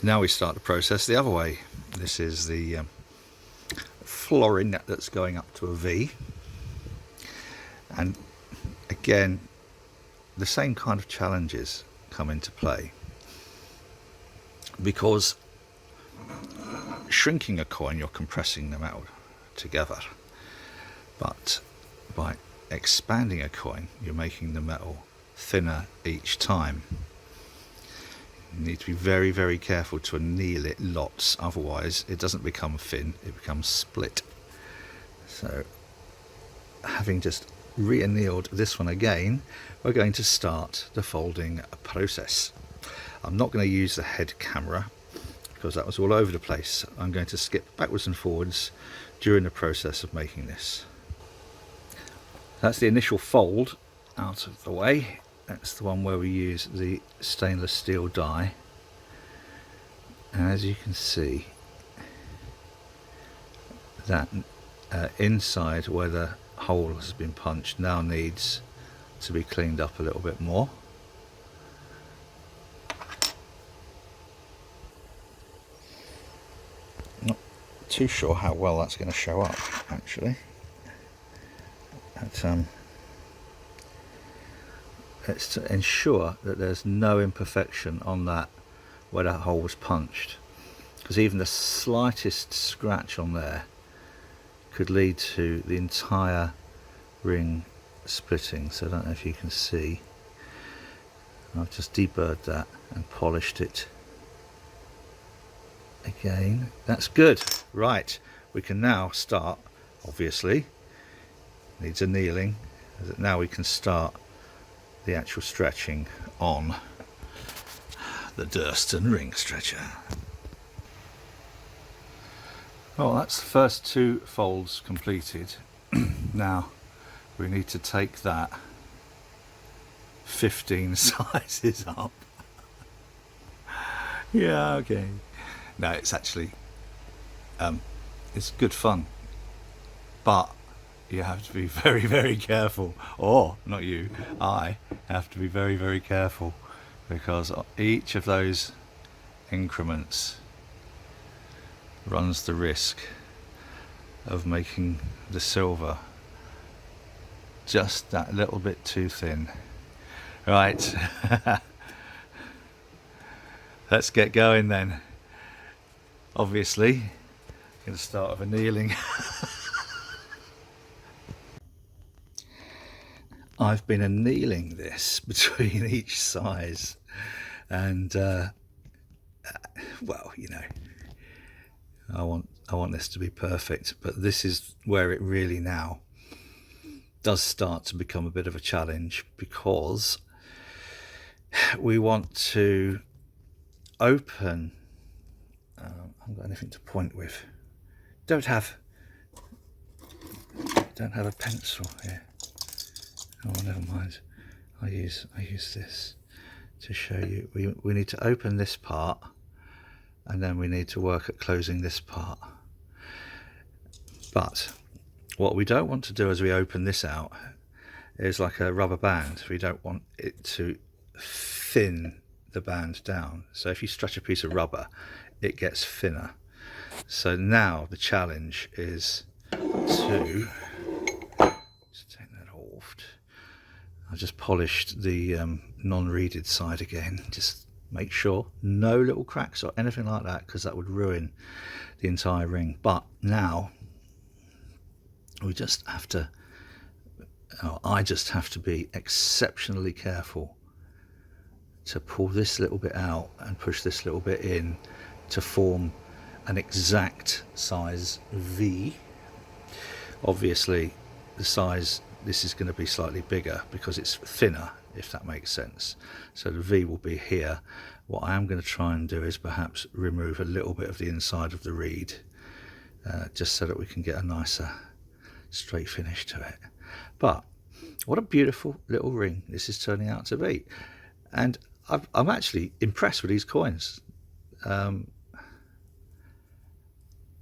Now we start the process the other way. This is the florin that's going up to a V, and again the same kind of challenges come into play, because shrinking a coin, you're compressing the metal together, but by expanding a coin, you're making the metal thinner each time. You need to be very, very careful to anneal it lots, otherwise it doesn't become thin, it becomes split. So, having just re-annealed this one again, we're going to start the folding process. I'm not going to use the head camera because that was all over the place. I'm going to skip backwards and forwards during the process of making this. That's the initial fold out of the way. That's the one where we use the stainless steel die, and as you can see, that inside where the hole has been punched now needs to be cleaned up a little bit more. Not too sure how well that's going to show up actually. It's to ensure that there's no imperfection on that where that hole was punched, because even the slightest scratch on there could lead to the entire ring splitting. So I don't know if you can see, I've just deburred that and polished it again. That's good. Right, we can now start, obviously needs annealing, now we can start the actual stretching on the Durston ring stretcher. Well, that's the first two folds completed. Now we need to take that 15 sizes up. Yeah, okay. No, it's actually it's good fun, but you have to be very, very careful, or not you, I have to be very, very careful, because each of those increments runs the risk of making the silver just that little bit too thin. Right, let's get going then. Obviously, I'm going to start with annealing. I've been annealing this between each size, and well, you know, I want this to be perfect, but this is where it really now does start to become a bit of a challenge, because we want to open. I haven't got anything to point with. Don't have a pencil here. Oh, never mind. I use this to show you. We need to open this part, and then we need to work at closing this part. But what we don't want to do as we open this out is like a rubber band. We don't want it to thin the band down. So if you stretch a piece of rubber, it gets thinner. So now the challenge is to just take that off. I just polished the non-reeded side again. Just make sure no little cracks or anything like that, because that would ruin the entire ring. But now we just have to, I just have to be exceptionally careful to pull this little bit out and push this little bit in to form an exact size V. Obviously the size, this is going to be slightly bigger because it's thinner, if that makes sense. So the V will be here. What I am going to try and do is perhaps remove a little bit of the inside of the reed, just so that we can get a nicer straight finish to it. But what a beautiful little ring this is turning out to be, and I'm actually impressed with these coins. I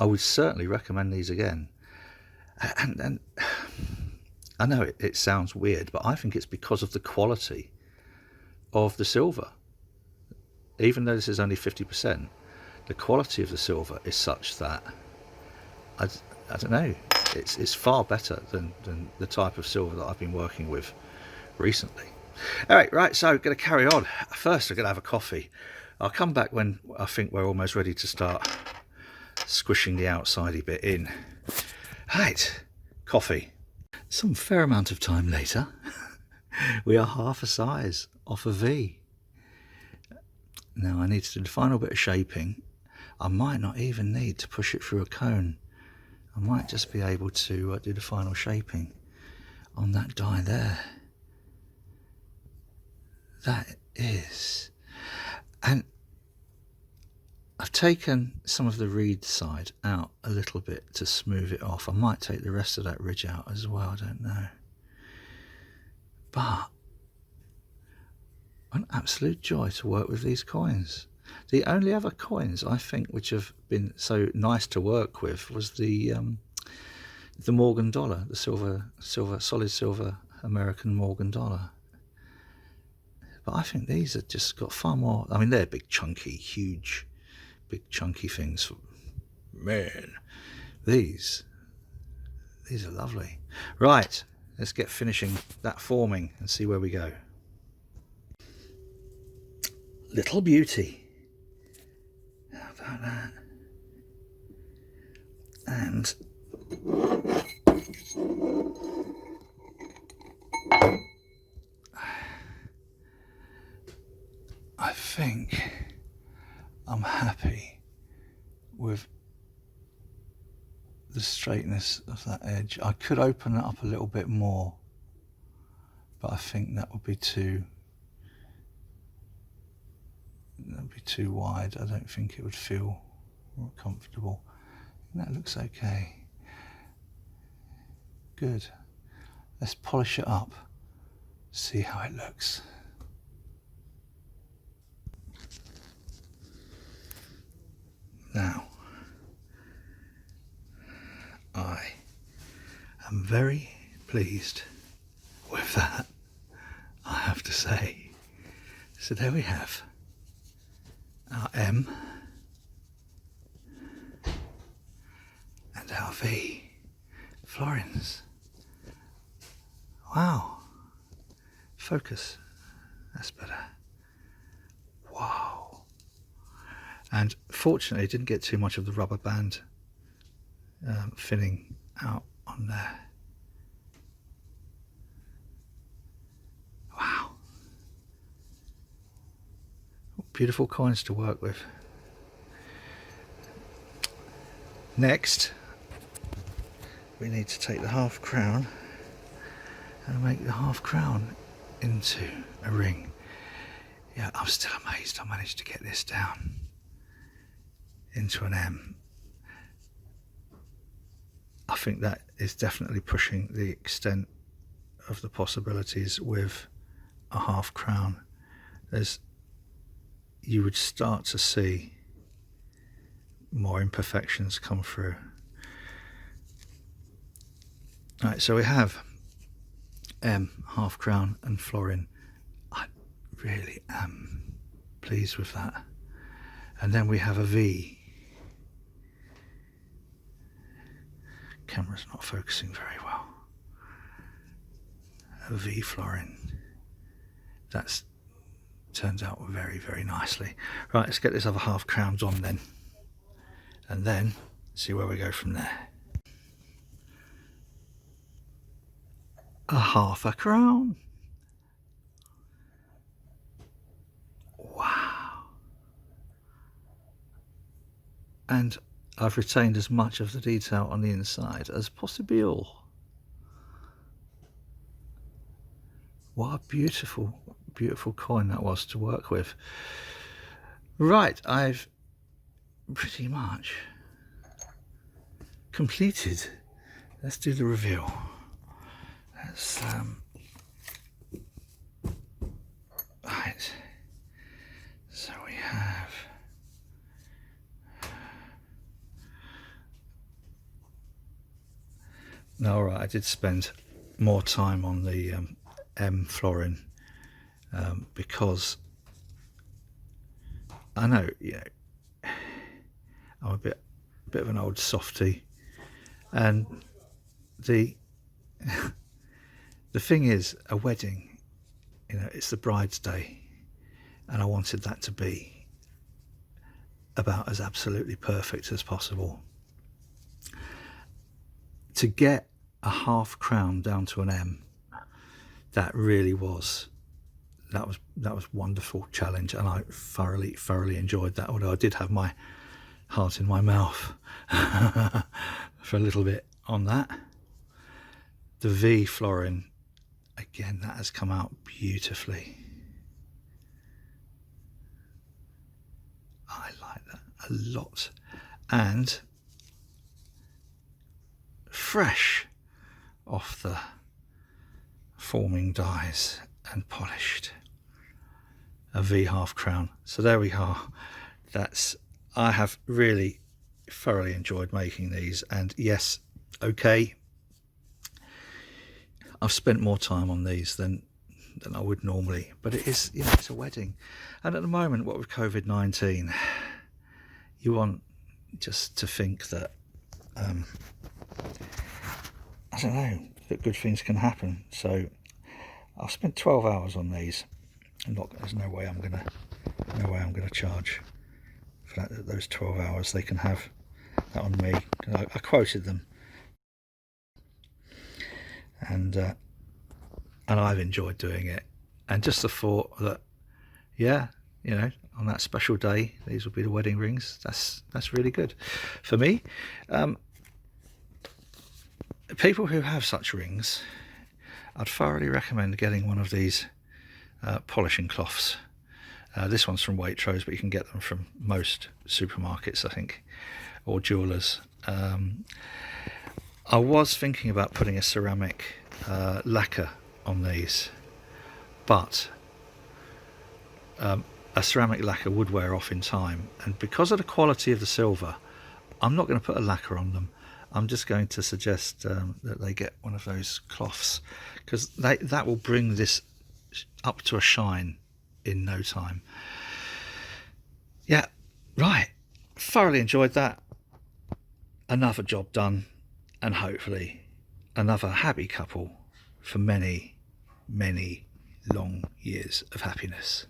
would certainly recommend these again, and I know it sounds weird, but I think it's because of the quality of the silver. Even though this is only 50%, the quality of the silver is such that I don't know, it's far better than the type of silver that I've been working with recently. Right, so going to carry on. First I'm going to have a coffee. I'll come back when I think we're almost ready to start squishing the outsidey bit in. Right, coffee. Some fair amount of time later, we are half a size off a V. Now I need to do the final bit of shaping. I might not even need to push it through a cone. I might just be able to do the final shaping on that die there. That is, and I've taken some of the reed side out a little bit to smooth it off. I might take the rest of that ridge out as well, I don't know. But an absolute joy to work with these coins. The only other coins I think which have been so nice to work with was the Morgan dollar, the solid silver American Morgan dollar. But I think these have just got far more. I mean, they're big, chunky, huge, big, chunky things. Man, these are lovely. Right, let's get finishing that forming and see where we go. Little beauty. How about that? And I think I'm happy with the straightness of that edge. I could open it up a little bit more, but I think that would be too wide. I don't think it would feel more comfortable. And that looks okay. Good. Let's polish it up, see how it looks. Now, I am very pleased with that, I have to say. So there we have our M and our V florins. Wow. Focus. That's better. Wow. And fortunately, didn't get too much of the rubber band filling out on there. Wow. Beautiful coins to work with. Next, we need to take the half crown and make the half crown into a ring. Yeah, I'm still amazed I managed to get this down into an M. I think that is definitely pushing the extent of the possibilities with a half crown. You would start to see more imperfections come through. Right, so we have M, half crown and florin. I really am pleased with that. And then we have a V. Camera's not focusing very well. A V florin. That's turns out very, very nicely. Right, let's get this other half crowns on then, and then see where we go from there. A half a crown. Wow. And I've retained as much of the detail on the inside as possible. What a beautiful, beautiful coin that was to work with. Right, I've pretty much completed. Let's do the reveal. Let's right, so we have all right, I did spend more time on the M florin because I know, you know, I'm a bit of an old softy, and the the thing is, a wedding, you know, it's the bride's day, and I wanted that to be about as absolutely perfect as possible. To get a half crown down to an M, that really was, that was wonderful challenge, and I thoroughly enjoyed that, although I did have my heart in my mouth for a little bit on that. The V florin, again, that has come out beautifully. I like that a lot, and fresh off the forming dies and polished, a V half crown. So there we are. I have really thoroughly enjoyed making these, and yes, okay, I've spent more time on these than I would normally, but it is, you know, it's a wedding, and at the moment, what with COVID-19, you want just to think that I don't know, that good things can happen. So I've spent 12 hours on these. There's no way I'm gonna charge for those 12 hours. They can have that on me. I quoted them, and I've enjoyed doing it. And just the thought that, yeah, you know, on that special day, these will be the wedding rings. That's really good for me. People who have such rings, I'd thoroughly recommend getting one of these polishing cloths. This one's from Waitrose, but you can get them from most supermarkets, I think, or jewelers. I was thinking about putting a ceramic lacquer on these, but a ceramic lacquer would wear off in time, and because of the quality of the silver, I'm not going to put a lacquer on them. I'm just going to suggest that they get one of those cloths, because that will bring this up to a shine in no time. Yeah, right. Thoroughly enjoyed that. Another job done, and hopefully another happy couple for many long years of happiness.